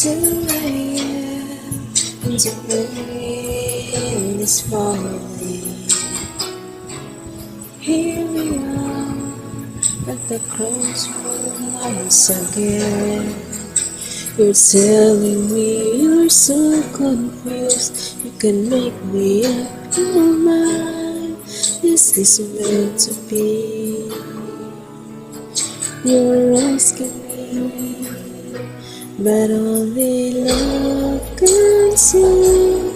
who I am, and the rain is falling. Here we are at the crossroads once again. You're telling me you're so confused. You can make me up your mind. Is this meant to be? You're asking me, but only love can see.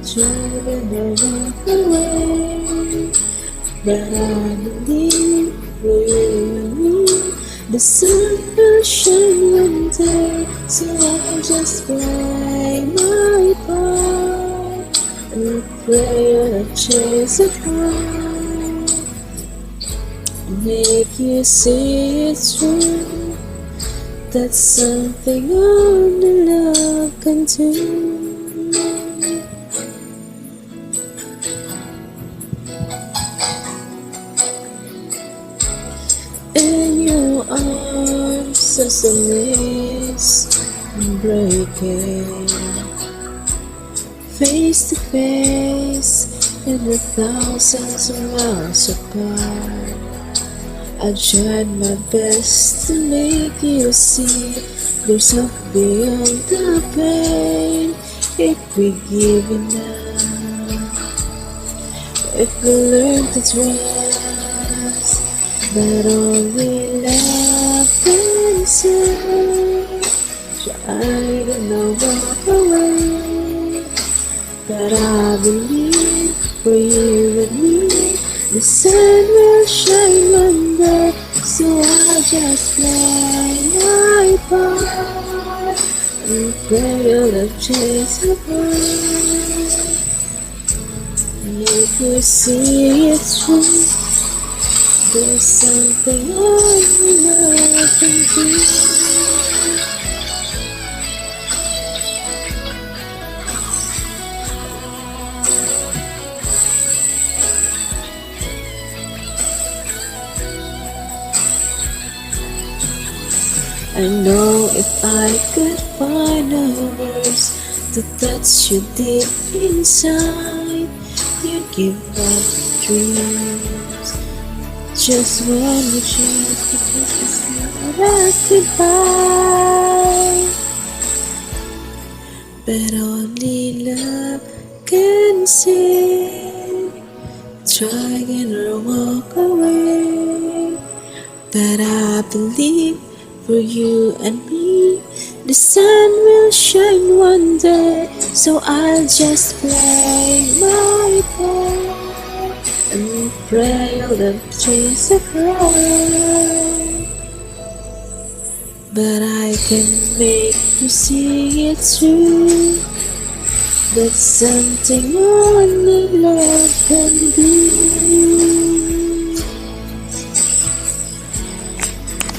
Trying to walk away, but I believe for you and me. The sun will shine one day, so I'll just play my part and pray I'll chase a heart, make you see it's true. That's something only love can do. In your arms as a mist breaking, face to face and we're thousands of miles apart. I tried my best to make you see there's hope beyond the pain. If we give enough, if we learn to trust, but only love can save. Try to not walk away, but I believe for you and me, the sun will shine one day. So I'll just play my part and pray you'll chase apart. Make you see it's true. There's something only love can do. I know if I could find the words to touch you deep inside, you'd give up dreams. Just one more chance because it's not a goodbye. But only love can save. Try again or walk away. But I believe for you and me, the sun will shine one day. So I'll just play my part and pray all the trees are cry. But I can make you see it's true. That's something only love can do.